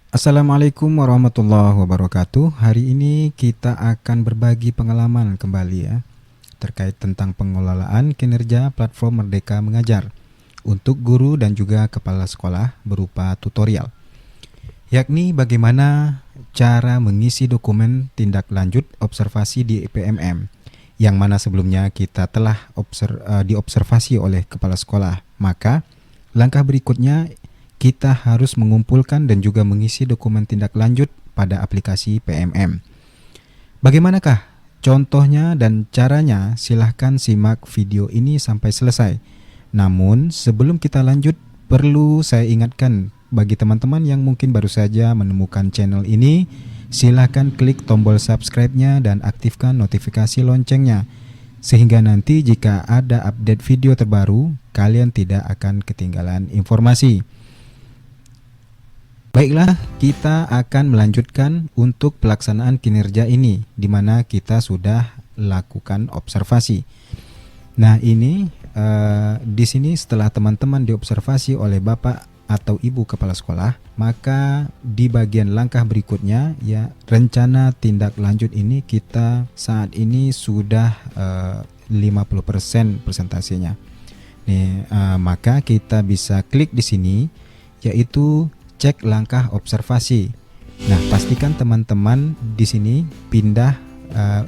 Assalamualaikum warahmatullahi wabarakatuh. Hari ini kita akan berbagi pengalaman kembali ya terkait tentang pengelolaan kinerja platform Merdeka Mengajar untuk guru dan juga kepala sekolah berupa tutorial, yakni bagaimana cara mengisi dokumen tindak lanjut observasi di PMM yang mana sebelumnya kita telah diobservasi oleh kepala sekolah. Maka langkah berikutnya kita harus mengumpulkan dan juga mengisi dokumen tindak lanjut pada aplikasi PMM. Bagaimanakah contohnya dan caranya? Silahkan simak video ini sampai selesai. Namun sebelum kita lanjut, perlu saya ingatkan bagi teman-teman yang mungkin baru saja menemukan channel ini, silahkan klik tombol subscribe-nya dan aktifkan notifikasi loncengnya, sehingga nanti jika ada update video terbaru, kalian tidak akan ketinggalan informasi. Baiklah, kita akan melanjutkan untuk pelaksanaan kinerja ini, di mana kita sudah lakukan observasi. Nah, ini di sini setelah teman-teman diobservasi oleh Bapak atau Ibu kepala sekolah, maka di bagian langkah berikutnya ya rencana tindak lanjut ini kita saat ini sudah 50% presentasinya. Nih, maka kita bisa klik di sini yaitu cek langkah observasi. Nah, pastikan teman-teman di sini pindah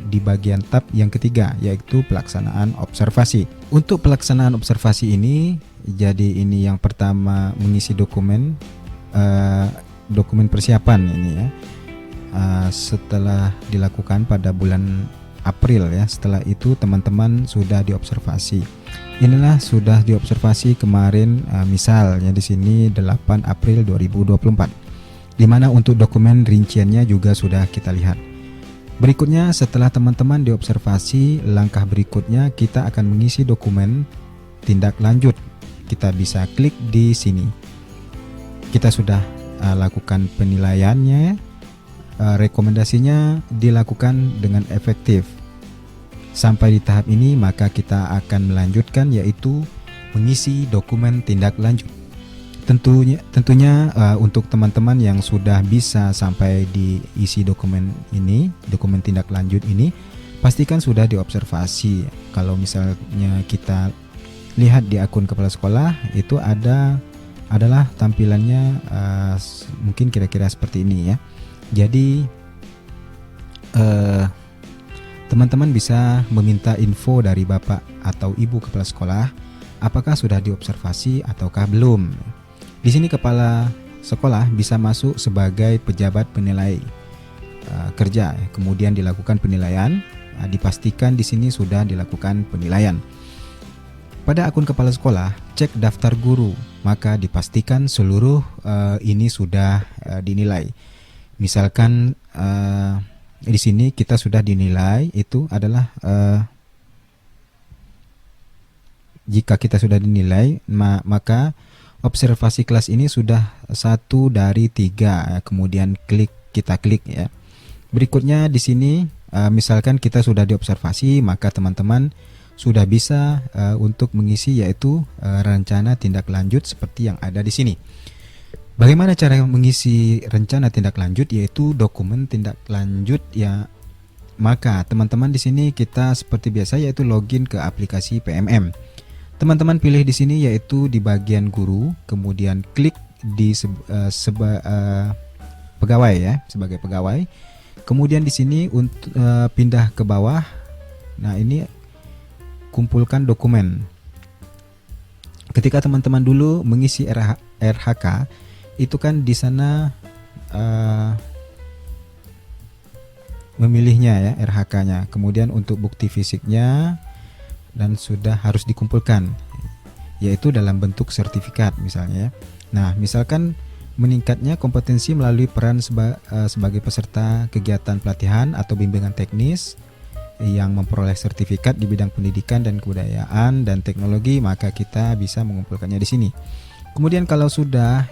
di bagian tab yang ketiga, yaitu pelaksanaan observasi. Untuk pelaksanaan observasi ini, jadi ini yang pertama mengisi dokumen persiapan ini ya. Setelah dilakukan pada bulan April ya. Setelah itu teman-teman sudah diobservasi. Inilah sudah diobservasi kemarin, misalnya di sini 8 April 2024. Di mana untuk dokumen rinciannya juga sudah kita lihat. Berikutnya setelah teman-teman diobservasi, langkah berikutnya kita akan mengisi dokumen tindak lanjut. Kita bisa klik di sini. Kita sudah lakukan penilaiannya, rekomendasinya dilakukan dengan efektif. Sampai di tahap ini maka kita akan melanjutkan yaitu mengisi dokumen tindak lanjut. Tentunya untuk teman-teman yang sudah bisa sampai diisi dokumen ini, dokumen tindak lanjut ini, pastikan sudah diobservasi. Kalau misalnya kita lihat di akun kepala sekolah itu adalah tampilannya mungkin kira-kira seperti ini ya. Jadi teman-teman bisa meminta info dari Bapak atau Ibu kepala sekolah apakah sudah diobservasi ataukah belum. Di sini kepala sekolah bisa masuk sebagai pejabat penilai kerja, kemudian dilakukan penilaian, dipastikan di sini sudah dilakukan penilaian. Pada akun kepala sekolah, cek daftar guru, maka dipastikan seluruh ini sudah dinilai. Misalkan di sini kita sudah dinilai itu adalah jika kita sudah dinilai maka observasi kelas ini sudah 1 dari 3. Kemudian kita klik ya. Berikutnya di sini misalkan kita sudah diobservasi, maka teman-teman sudah bisa untuk mengisi yaitu rencana tindak lanjut seperti yang ada di sini. Bagaimana cara mengisi rencana tindak lanjut yaitu dokumen tindak lanjut ya. Maka teman-teman di sini kita seperti biasa yaitu login ke aplikasi PMM. Teman-teman pilih di sini yaitu di bagian guru, kemudian klik di pegawai ya, sebagai pegawai. Kemudian di sini untuk pindah ke bawah. Nah, ini kumpulkan dokumen. Ketika teman-teman dulu mengisi RHK, itu kan di sana memilihnya ya RHK-nya. Kemudian untuk bukti fisiknya dan sudah harus dikumpulkan yaitu dalam bentuk sertifikat misalnya ya. Nah, misalkan meningkatnya kompetensi melalui peran sebagai peserta kegiatan pelatihan atau bimbingan teknis yang memperoleh sertifikat di bidang pendidikan dan kebudayaan dan teknologi, maka kita bisa mengumpulkannya di sini. Kemudian kalau sudah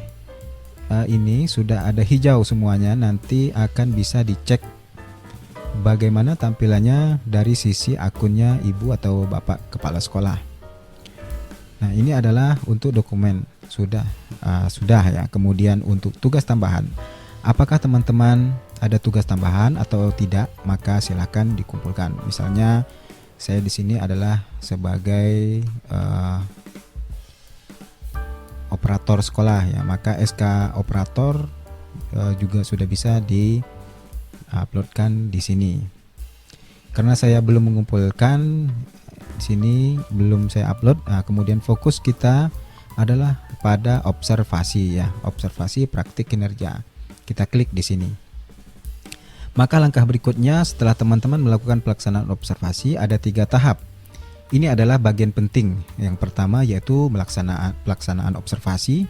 ini sudah ada hijau semuanya, nanti akan bisa dicek bagaimana tampilannya dari sisi akunnya Ibu atau Bapak kepala sekolah. Nah, ini adalah untuk dokumen sudah ya. Kemudian untuk tugas tambahan, apakah teman-teman ada tugas tambahan atau tidak, maka silakan dikumpulkan. Misalnya saya di sini adalah sebagai operator sekolah ya, maka SK operator juga sudah bisa di-uploadkan di sini. Karena saya belum mengumpulkan di sini, belum saya upload. Nah, kemudian fokus kita adalah pada observasi ya, observasi praktik kinerja. Kita klik di sini. Maka langkah berikutnya setelah teman-teman melakukan pelaksanaan observasi ada 3 tahap. Ini adalah bagian penting. Yang pertama yaitu pelaksanaan observasi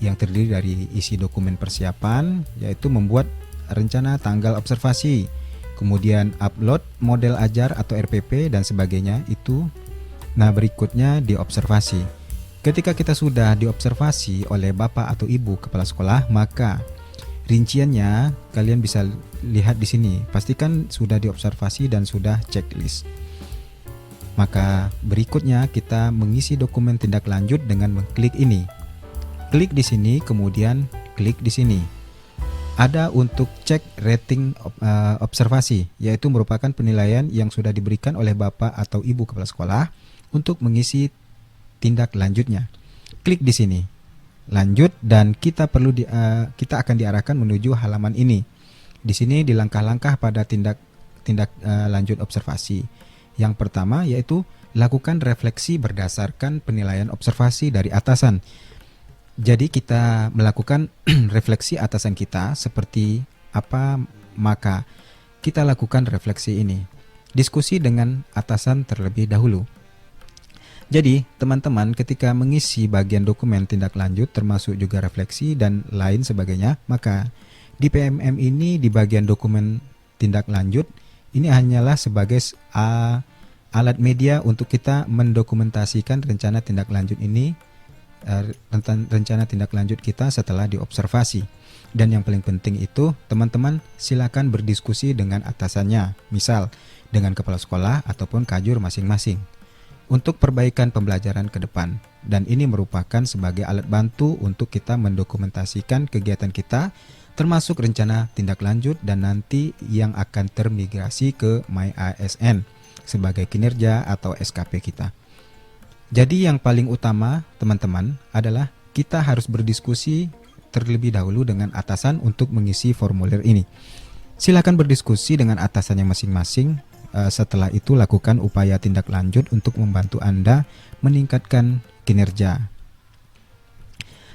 yang terdiri dari isi dokumen persiapan, yaitu membuat rencana tanggal observasi, kemudian upload model ajar atau RPP dan sebagainya itu. Nah, berikutnya diobservasi. Ketika kita sudah diobservasi oleh Bapak atau Ibu kepala sekolah, maka rinciannya kalian bisa lihat di sini. Pastikan sudah diobservasi dan sudah checklist. Maka berikutnya kita mengisi dokumen tindak lanjut dengan mengklik ini. Klik di sini, kemudian klik di sini. Ada untuk cek rating observasi, yaitu merupakan penilaian yang sudah diberikan oleh Bapak atau Ibu kepala sekolah untuk mengisi tindak lanjutnya. Klik di sini. Lanjut, dan kita akan diarahkan menuju halaman ini. Di sini di langkah-langkah pada tindak lanjut observasi. Yang pertama yaitu lakukan refleksi berdasarkan penilaian observasi dari atasan. Jadi kita melakukan refleksi atasan kita seperti apa, maka kita lakukan refleksi ini. Diskusi dengan atasan terlebih dahulu. Jadi, teman-teman ketika mengisi bagian dokumen tindak lanjut termasuk juga refleksi dan lain sebagainya, maka di PMM ini di bagian dokumen tindak lanjut ini hanyalah sebagai alat media untuk kita mendokumentasikan rencana tindak lanjut ini, rencana tindak lanjut kita setelah diobservasi. Dan yang paling penting itu, teman-teman silakan berdiskusi dengan atasannya, misal dengan kepala sekolah ataupun kajur masing-masing, untuk perbaikan pembelajaran ke depan. Dan ini merupakan sebagai alat bantu untuk kita mendokumentasikan kegiatan kita, termasuk rencana tindak lanjut dan nanti yang akan termigrasi ke MyASN sebagai kinerja atau SKP kita. Jadi yang paling utama teman-teman adalah kita harus berdiskusi terlebih dahulu dengan atasan untuk mengisi formulir ini. Silakan berdiskusi dengan atasannya masing-masing. Setelah itu lakukan upaya tindak lanjut untuk membantu Anda meningkatkan kinerja.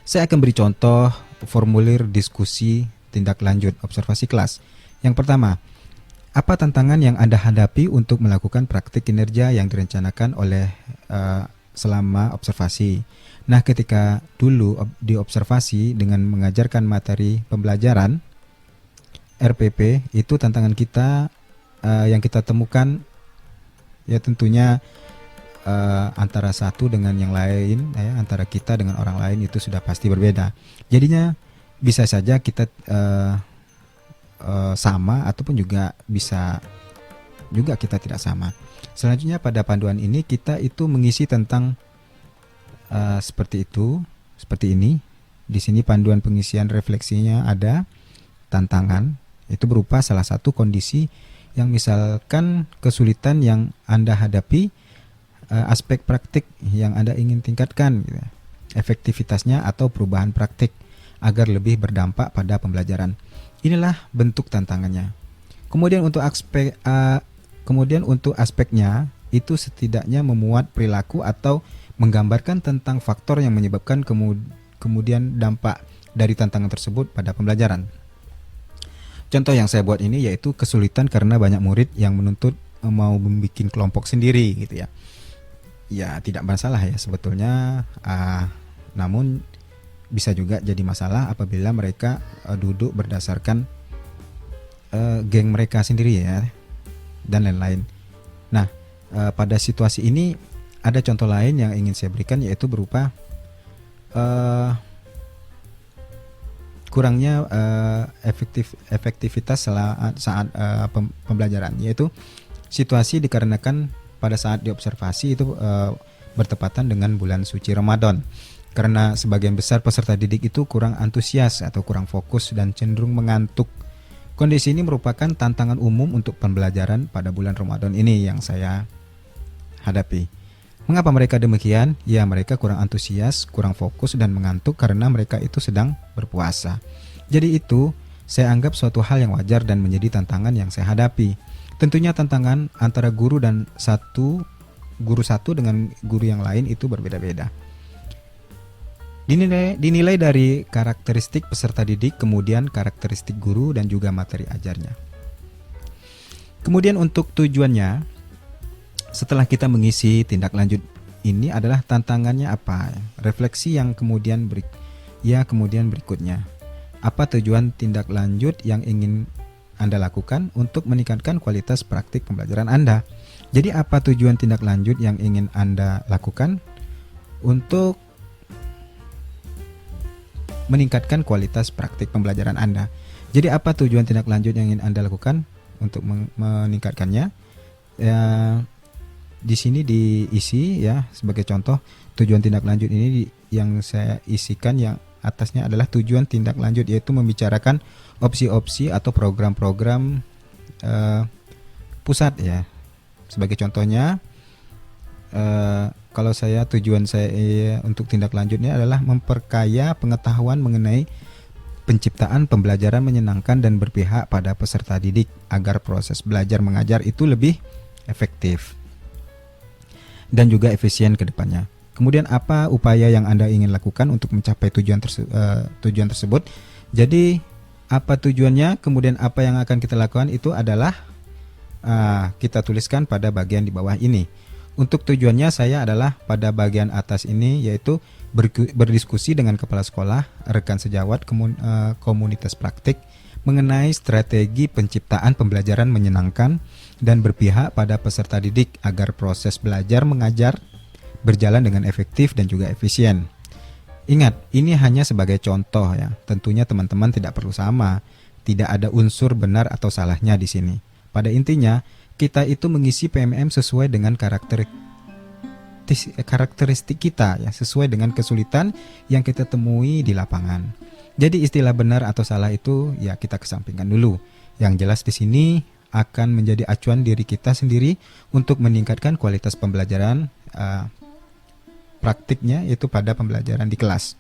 Saya akan beri contoh formulir diskusi tindak lanjut observasi kelas. Yang pertama, apa tantangan yang Anda hadapi untuk melakukan praktik kinerja yang direncanakan oleh selama observasi? Nah, ketika dulu diobservasi dengan mengajarkan materi pembelajaran RPP, itu tantangan kita yang kita temukan ya tentunya antara satu dengan yang lain ya, antara kita dengan orang lain itu sudah pasti berbeda. Jadinya bisa saja kita sama ataupun juga bisa juga kita tidak sama. Selanjutnya pada panduan ini kita itu mengisi tentang seperti itu, seperti ini. Di sini panduan pengisian refleksinya ada tantangan, itu berupa salah satu kondisi yang misalkan kesulitan yang Anda hadapi, aspek praktik yang Anda ingin tingkatkan, gitu, efektivitasnya atau perubahan praktik agar lebih berdampak pada pembelajaran. Inilah bentuk tantangannya. Kemudian untuk aspeknya itu setidaknya memuat perilaku atau menggambarkan tentang faktor yang menyebabkan kemudian dampak dari tantangan tersebut pada pembelajaran. Contoh yang saya buat ini yaitu kesulitan karena banyak murid yang menuntut mau membuat kelompok sendiri gitu ya. Ya tidak masalah ya sebetulnya, namun bisa juga jadi masalah apabila mereka duduk berdasarkan geng mereka sendiri ya, dan lain-lain. Nah, pada situasi ini ada contoh lain yang ingin saya berikan yaitu berupa kurangnya efektivitas saat pembelajaran, yaitu situasi dikarenakan pada saat diobservasi itu bertepatan dengan bulan suci Ramadan. karena sebagian besar peserta didik itu kurang antusias atau kurang fokus dan cenderung mengantuk. Kondisi ini merupakan tantangan umum untuk pembelajaran pada bulan Ramadan ini yang saya hadapi. Mengapa mereka demikian? Ya, mereka kurang antusias, kurang fokus dan mengantuk karena mereka itu sedang berpuasa. Jadi itu saya anggap suatu hal yang wajar dan menjadi tantangan yang saya hadapi. Tentunya tantangan antara guru satu dengan guru yang lain itu berbeda-beda. Dinilai dari karakteristik peserta didik, kemudian karakteristik guru dan juga materi ajarnya. Kemudian untuk tujuannya, setelah kita mengisi tindak lanjut ini adalah tantangannya apa? Refleksi yang kemudian berikutnya. Apa tujuan tindak lanjut yang ingin Anda lakukan untuk meningkatkan kualitas praktik pembelajaran Anda? Jadi apa tujuan tindak lanjut yang ingin Anda lakukan untuk meningkatkan kualitas praktik pembelajaran Anda? Jadi apa tujuan tindak lanjut yang ingin Anda lakukan untuk meningkatkannya? Ya, di sini diisi ya sebagai contoh tujuan tindak lanjut ini yang saya isikan yang atasnya adalah tujuan tindak lanjut, yaitu membicarakan opsi-opsi atau program-program pusat ya. Sebagai contohnya kalau tujuan saya untuk tindak lanjutnya adalah memperkaya pengetahuan mengenai penciptaan pembelajaran menyenangkan dan berpihak pada peserta didik agar proses belajar mengajar itu lebih efektif dan juga efisien ke depannya. Kemudian apa upaya yang Anda ingin lakukan untuk mencapai tujuan tersebut? Jadi apa tujuannya, kemudian apa yang akan kita lakukan itu adalah kita tuliskan pada bagian di bawah ini. Untuk tujuannya saya adalah pada bagian atas ini, yaitu berdiskusi dengan kepala sekolah, rekan sejawat, komunitas praktik mengenai strategi penciptaan pembelajaran menyenangkan dan berpihak pada peserta didik agar proses belajar mengajar berjalan dengan efektif dan juga efisien. Ingat, ini hanya sebagai contoh ya. Tentunya teman-teman tidak perlu sama. Tidak ada unsur benar atau salahnya di sini. Pada intinya, kita itu mengisi PMM sesuai dengan karakteristik kita ya, sesuai dengan kesulitan yang kita temui di lapangan. Jadi istilah benar atau salah itu ya kita kesampingkan dulu. Yang jelas di sini akan menjadi acuan diri kita sendiri untuk meningkatkan kualitas pembelajaran praktiknya, yaitu pada pembelajaran di kelas.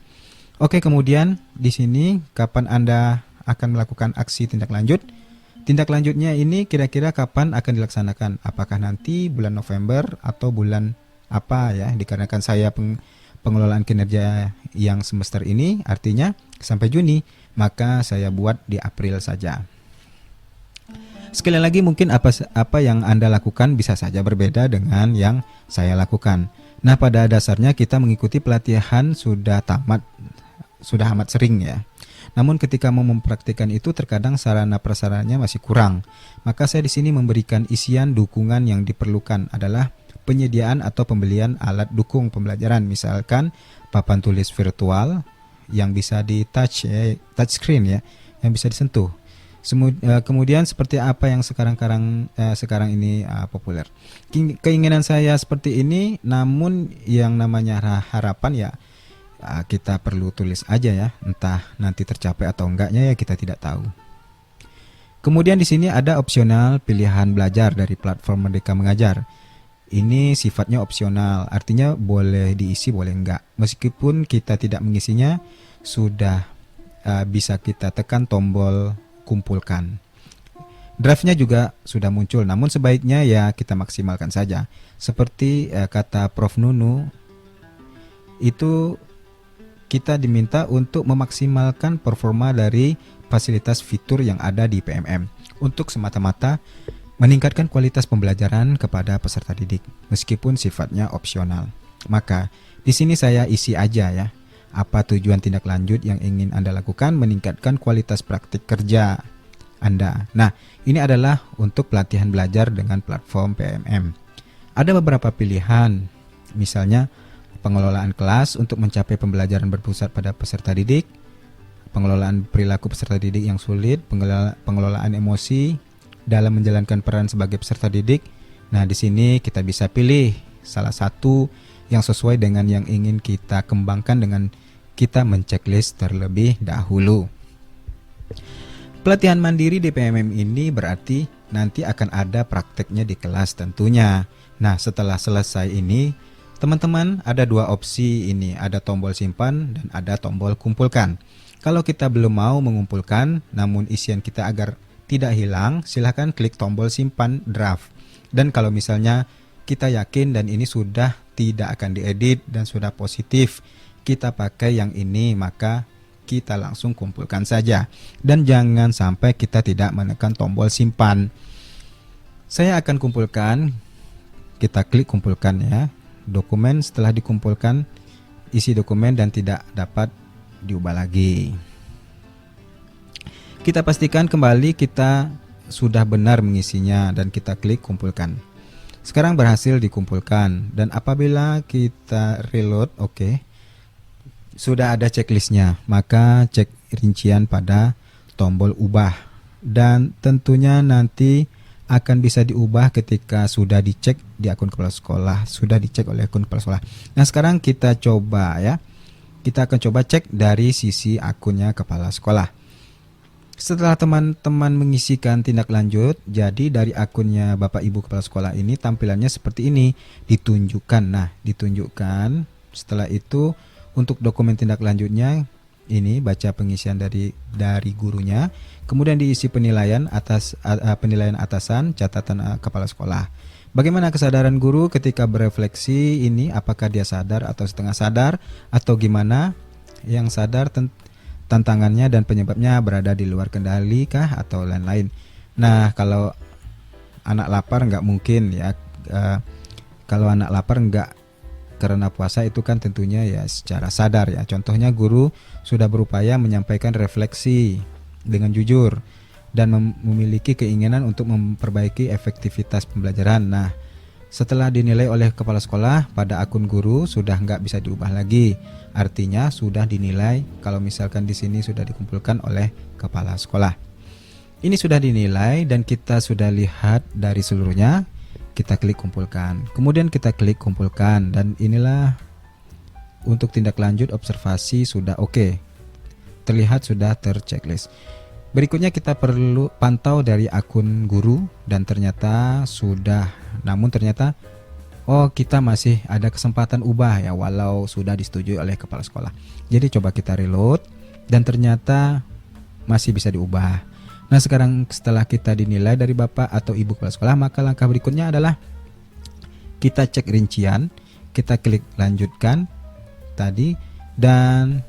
Oke, kemudian di sini kapan Anda akan melakukan aksi tindak lanjut? Tindak lanjutnya ini kira-kira kapan akan dilaksanakan? Apakah nanti bulan November atau bulan apa ya? Dikarenakan saya pengelolaan kinerja yang semester ini artinya sampai Juni, maka saya buat di April saja. Sekali lagi mungkin apa yang Anda lakukan bisa saja berbeda dengan yang saya lakukan. Nah, pada dasarnya kita mengikuti pelatihan sudah amat sering ya. Namun ketika mau mempraktikkan itu terkadang sarana prasarannya masih kurang. Maka saya di sini memberikan isian dukungan yang diperlukan adalah penyediaan atau pembelian alat dukung pembelajaran, misalkan papan tulis virtual yang bisa di touch screen ya, yang bisa disentuh. Kemudian seperti apa yang sekarang ini populer. Keinginan saya seperti ini, namun yang namanya harapan ya kita perlu tulis aja ya, entah nanti tercapai atau enggaknya ya kita tidak tahu. Kemudian di sini ada opsional pilihan belajar dari platform Merdeka Mengajar. Ini sifatnya opsional, artinya boleh diisi boleh enggak. Meskipun kita tidak mengisinya, sudah bisa kita tekan tombol kumpulkan. Draftnya juga sudah muncul, namun sebaiknya ya kita maksimalkan saja. Seperti kata Prof. Nunu, itu kita diminta untuk memaksimalkan performa dari fasilitas fitur yang ada di PMM untuk semata-mata meningkatkan kualitas pembelajaran kepada peserta didik, meskipun sifatnya opsional. Maka di sini saya isi aja ya, apa tujuan tindak lanjut yang ingin Anda lakukan meningkatkan kualitas praktik kerja Anda. Nah, ini adalah untuk pelatihan belajar dengan platform PMM. Ada beberapa pilihan, misalnya pengelolaan kelas untuk mencapai pembelajaran berpusat pada peserta didik, pengelolaan perilaku peserta didik yang sulit, pengelolaan emosi dalam menjalankan peran sebagai peserta didik. Nah, di sini kita bisa pilih salah satu yang sesuai dengan yang ingin kita kembangkan dengan kita menceklis terlebih dahulu. Pelatihan mandiri di PMM ini berarti nanti akan ada prakteknya di kelas tentunya. Nah, setelah selesai ini, teman-teman ada dua opsi ini, ada tombol simpan dan ada tombol kumpulkan. Kalau kita belum mau mengumpulkan, namun isian kita agar tidak hilang, silahkan klik tombol simpan draft. Dan kalau misalnya kita yakin dan ini sudah tidak akan diedit dan sudah positif, kita pakai yang ini, maka kita langsung kumpulkan saja. Dan jangan sampai kita tidak menekan tombol simpan. Saya akan kumpulkan, kita klik kumpulkan ya. Dokumen setelah dikumpulkan, isi dokumen dan tidak dapat diubah lagi. Kita pastikan kembali kita sudah benar mengisinya dan kita klik kumpulkan. Sekarang berhasil dikumpulkan dan apabila kita reload, sudah ada checklistnya, maka cek rincian pada tombol ubah dan tentunya nanti akan bisa diubah ketika sudah dicek di akun kepala sekolah, sudah dicek oleh akun kepala sekolah. Nah, sekarang kita coba ya. Kita akan coba cek dari sisi akunnya kepala sekolah. Setelah teman-teman mengisikan tindak lanjut, jadi dari akunnya Bapak Ibu Kepala Sekolah ini tampilannya seperti ini, ditunjukkan. Nah, ditunjukkan. Setelah itu untuk dokumen tindak lanjutnya ini baca pengisian dari gurunya, kemudian diisi penilaian penilaian atasan, catatan kepala sekolah. Bagaimana kesadaran guru ketika berefleksi ini, apakah dia sadar atau setengah sadar atau gimana? Yang sadar tantangannya dan penyebabnya berada di luar kendali kah atau lain-lain. Nah, kalau anak lapar nggak mungkin ya. Kalau anak lapar nggak karena puasa itu kan tentunya ya secara sadar ya. Contohnya guru sudah berupaya menyampaikan refleksi dengan jujur dan memiliki keinginan untuk memperbaiki efektivitas pembelajaran. Nah, setelah dinilai oleh kepala sekolah pada akun guru sudah nggak bisa diubah lagi. Artinya sudah dinilai kalau misalkan di sini sudah dikumpulkan oleh kepala sekolah. Ini sudah dinilai dan kita sudah lihat dari seluruhnya. Kita klik kumpulkan. Kemudian kita klik kumpulkan dan inilah untuk tindak lanjut observasi sudah oke. Terlihat sudah terchecklist. Berikutnya kita perlu pantau dari akun guru dan ternyata sudah. Namun ternyata kita masih ada kesempatan ubah ya walau sudah disetujui oleh kepala sekolah. Jadi coba kita reload dan ternyata masih bisa diubah. Nah, sekarang setelah kita dinilai dari Bapak atau Ibu kepala sekolah, maka langkah berikutnya adalah kita cek rincian, kita klik lanjutkan tadi dan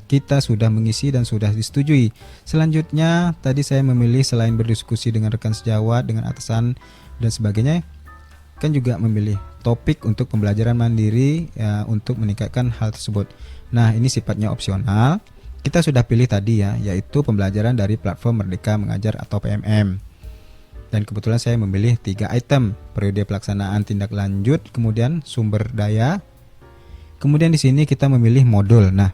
kita sudah mengisi dan sudah disetujui. Selanjutnya tadi saya memilih selain berdiskusi dengan rekan sejawat, dengan atasan dan sebagainya, kan juga memilih topik untuk pembelajaran mandiri ya, untuk meningkatkan hal tersebut. Nah, ini sifatnya opsional. Kita sudah pilih tadi ya, yaitu pembelajaran dari platform Merdeka Mengajar atau PMM. Dan kebetulan saya memilih 3 item, periode pelaksanaan tindak lanjut, kemudian sumber daya. Kemudian di sini kita memilih modul. Nah,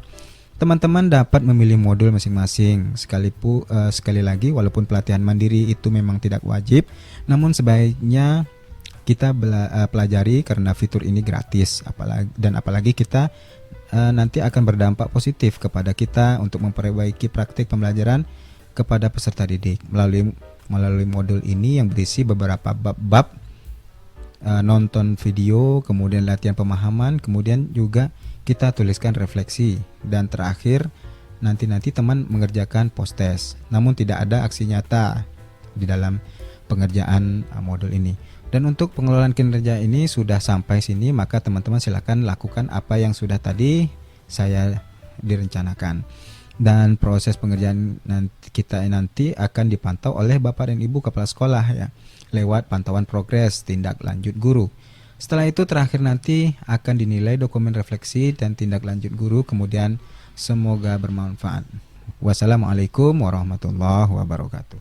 teman-teman dapat memilih modul masing-masing. Sekali lagi, walaupun pelatihan mandiri itu memang tidak wajib, namun sebaiknya kita pelajari karena fitur ini gratis. Apalagi kita nanti akan berdampak positif kepada kita untuk memperbaiki praktik pembelajaran kepada peserta didik melalui modul ini yang berisi beberapa bab-bab, nonton video, kemudian latihan pemahaman, kemudian juga kita tuliskan refleksi dan terakhir nanti teman mengerjakan post test. Namun tidak ada aksi nyata di dalam pengerjaan modul ini. Dan untuk pengelolaan kinerja ini sudah sampai sini, maka teman-teman silakan lakukan apa yang sudah tadi saya direncanakan. Dan proses pengerjaan kita nanti akan dipantau oleh Bapak dan Ibu Kepala Sekolah ya, lewat pantauan progres tindak lanjut guru. Setelah itu terakhir nanti akan dinilai dokumen refleksi dan tindak lanjut guru, kemudian semoga bermanfaat. Wassalamualaikum warahmatullahi wabarakatuh.